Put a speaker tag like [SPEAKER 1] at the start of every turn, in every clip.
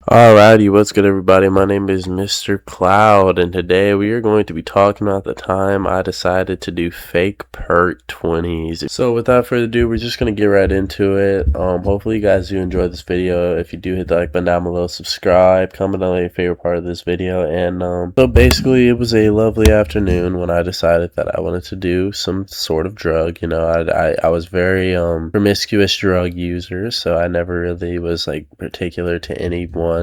[SPEAKER 1] Alrighty, what's good everybody? My name is Mr. Cloud and today we are going to be talking about the time I decided to do fake perk 20s. So without further ado, we're just going to get right into it. Hopefully you guys do enjoy this video. If you do, hit the like button down below, subscribe, comment down your favorite part of this video. And so basically it was a lovely afternoon when I decided that I wanted to do some sort of drug. You know, I was very promiscuous drug user, so I never really was like particular to any one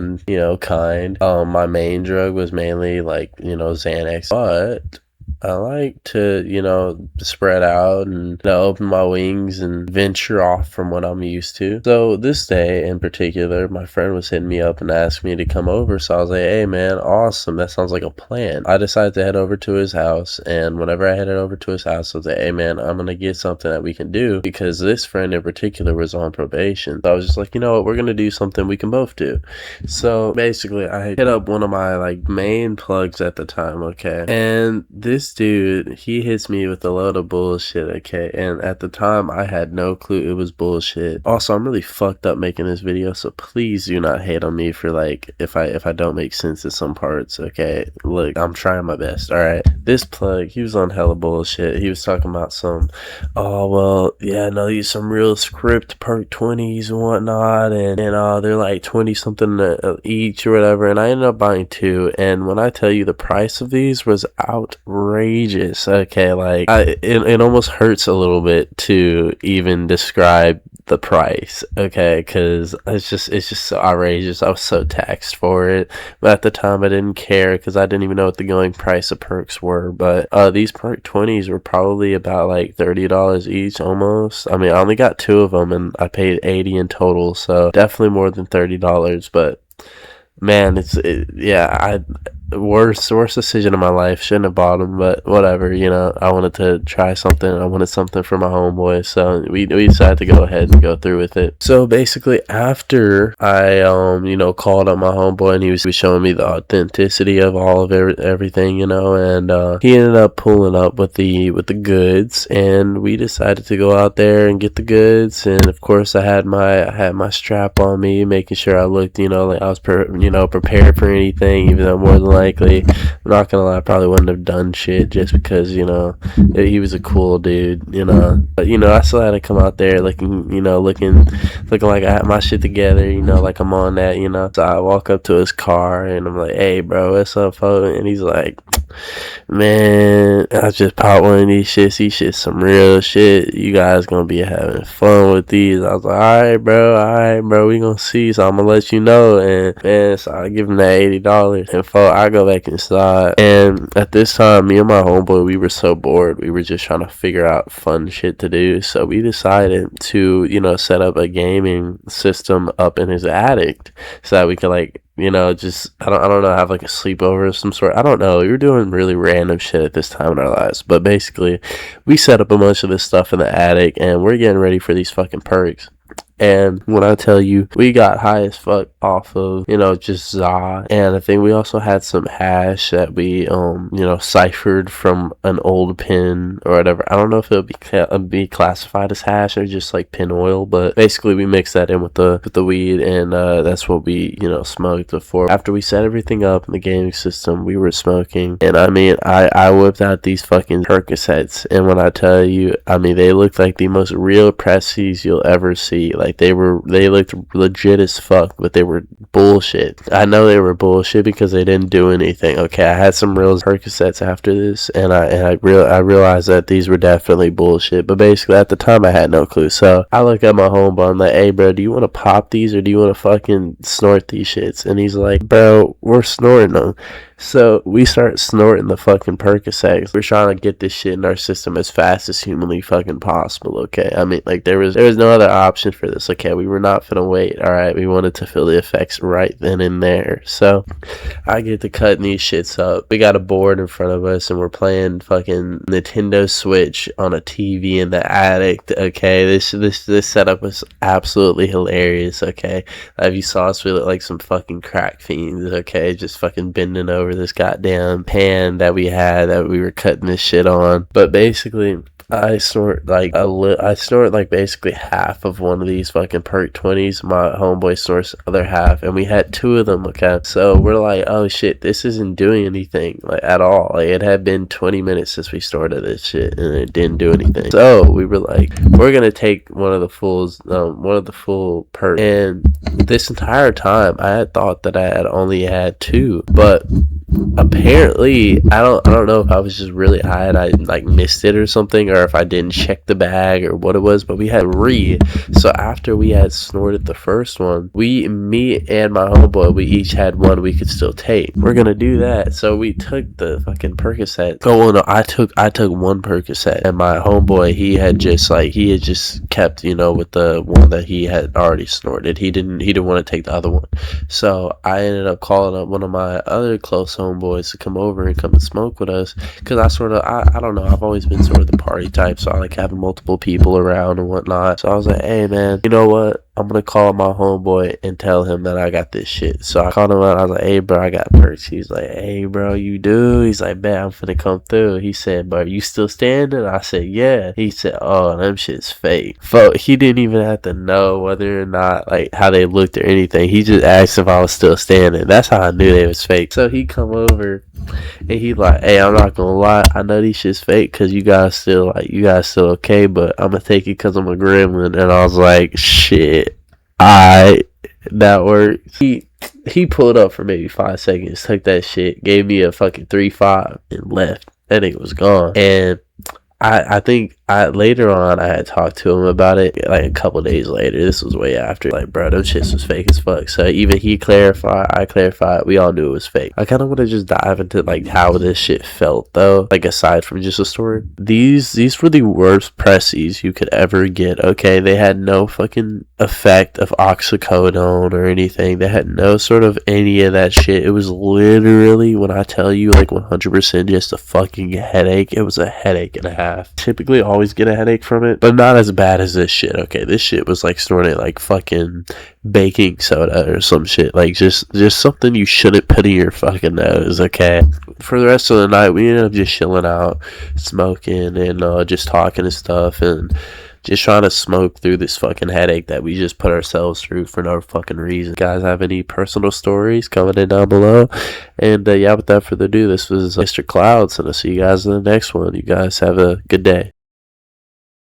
[SPEAKER 1] kind. My main drug was mainly like Xanax, but I like to, spread out and open my wings and venture off from what I'm used to. So this day in particular, my friend was hitting me up and asked me to come over. So I was like, hey man, awesome. That sounds like a plan. I decided to head over to his house. And whenever I headed over to his house, I was like, hey man, I'm going to get something that we can do, because this friend in particular was on probation. So I was just like, you know what, we're going to do something we can both do. So basically I hit up one of my like main plugs at the time. Okay. And this dude, he hits me with a load of bullshit. Okay, and at the time I had no clue it was bullshit. Also, I'm really fucked up making this video, so please do not hate on me for like if I don't make sense in some parts. Okay, look, I'm trying my best. All right, this plug, he was on hella bullshit. He was talking about some, oh well, yeah, no, these some real script perk 20s and whatnot, and they're like 20 something each or whatever, and I ended up buying two. And when I tell you the price of these was outrageous. Okay, like it almost hurts a little bit to even describe the price. Okay, because it's just so outrageous. I was so taxed for it, but at the time I didn't care because I didn't even know what the going price of perks were. But these perk 20s were probably about like $30 each almost. I mean, I only got two of them and I paid $80 in total, so definitely more than $30. But man, worst decision of my life. Shouldn't have bought them, but whatever. I wanted to try something. I wanted something for my homeboy, so we decided to go ahead and go through with it. So basically, after I called up my homeboy and he was showing me the authenticity of all of everything, and he ended up pulling up with the goods, and we decided to go out there and get the goods. And of course, I had my strap on me, making sure I looked like I was prepared for anything, even though more than likely, I'm not gonna lie, I probably wouldn't have done shit just because, he was a cool dude, But, I still had to come out there looking like I had my shit together, like I'm on that. So I walk up to his car and I'm like, hey, bro, what's up, folks? And he's like, man, I just popped one of these shits. These shits some real shit. You guys gonna be having fun with these. I was like, alright, bro, we gonna see. So I'm gonna let you know. And man, so I give him that $80. And I go back inside. And at this time, me and my homeboy, we were so bored. We were just trying to figure out fun shit to do. So we decided to, set up a gaming system up in his attic so that we could just I don't know, have like a sleepover of some sort. I don't know. We were doing really random shit at this time in our lives. But basically, we set up a bunch of this stuff in the attic and we're getting ready for these fucking perks. And when I tell you, we got high as fuck off of, just za. And I think we also had some hash that we, ciphered from an old pin or whatever. I don't know if it'll be classified as hash or just like pin oil, but basically we mixed that in with the weed, and that's what we, smoked before. After we set everything up in the gaming system, we were smoking. And I mean, I whipped out these fucking Percocets. And when I tell you, I mean, they looked like the most real Pressies you'll ever see. Like, they looked legit as fuck, but they were bullshit. I know they were bullshit because they didn't do anything. Okay, I had some real Percocets after this, and I realized that these were definitely bullshit. But basically, at the time, I had no clue. So I look at my homeboy, I'm like, hey, bro, do you want to pop these or do you want to fucking snort these shits? And he's like, bro, we're snorting them. So we start snorting the fucking Percocets. We're trying to get this shit in our system as fast as humanly fucking possible. Okay, I mean, like there was no other option for this. Okay, we were not finna wait. All right, we wanted to feel the effects right then and there. So I get to cutting these shits up. We got a board in front of us and we're playing fucking Nintendo Switch on a TV in the attic. Okay, this setup was absolutely hilarious. Okay, if you saw us, we look like some fucking crack fiends. Okay, just fucking bending over over this goddamn pan that we had that we were cutting this shit on. But basically, I snort like basically half of one of these fucking perk 20s. My homeboy snorts the other half, and we had 2 of them. Okay, so we're like, oh shit, this isn't doing anything like at all. Like, it had been 20 minutes since we started this shit, and it didn't do anything. So we were like, we're gonna take one of the full perks. And this entire time, I had thought that I had only had 2, but apparently I don't know if I was just really high and I like missed it or something, or if I didn't check the bag or what it was, but we had 3. So after we had snorted the first one, me and my homeboy, we each had one we could still take. We're gonna do that. So we took the fucking Percocet. Oh no, I took one Percocet, and my homeboy, he had just kept, with the one that he had already snorted. He didn't want to take the other one. So I ended up calling up one of my other close homeboys to come over and come and smoke with us, because I don't know, I've always been sort of the party type, so I like having multiple people around and whatnot. So I was like, hey man, you know what, I'm gonna call my homeboy and tell him that I got this shit. So I called him out. I was like, hey bro, I got perks. He's like, hey bro, you do? He's like, man, I'm finna come through. He said, but you still standing? I said, yeah. He said, oh, them shit's fake. He didn't even have to know whether or not, like, how they looked or anything. He just asked if I was still standing. That's how I knew they was fake. So he come over and he like, hey, I'm not gonna lie, I know these shit's fake because you guys still okay, but I'm gonna take it because I'm a gremlin. And I was like, shit, that works. He pulled up for maybe 5 seconds, took that shit, gave me a fucking 3-5 and left. That nigga was gone. And I think later on I had talked to him about it like a couple days later. This was way after. Like, bro, them shits was fake as fuck. So even he clarified, I clarified, we all knew it was fake. I kind of want to just dive into like how this shit felt though, like aside from just a story. These were the worst pressies you could ever get. Okay, they had no fucking effect of oxycodone or anything. They had no sort of any of that shit. It was literally, when I tell you, like 100% just a fucking headache. It was a headache and a half. Typically always get a headache from it, but not as bad as this shit. Okay, this shit was like snorting like fucking baking soda or some shit, like just something you shouldn't put in your fucking nose. Okay, for the rest of the night we ended up just chilling out, smoking, and just talking and stuff, and just trying to smoke through this fucking headache that we just put ourselves through for no fucking reason. Guys have any personal stories, comment it down below. And yeah, without further ado, this was Mr. Clouds, and I'll see you guys in the next one. You guys have a good day.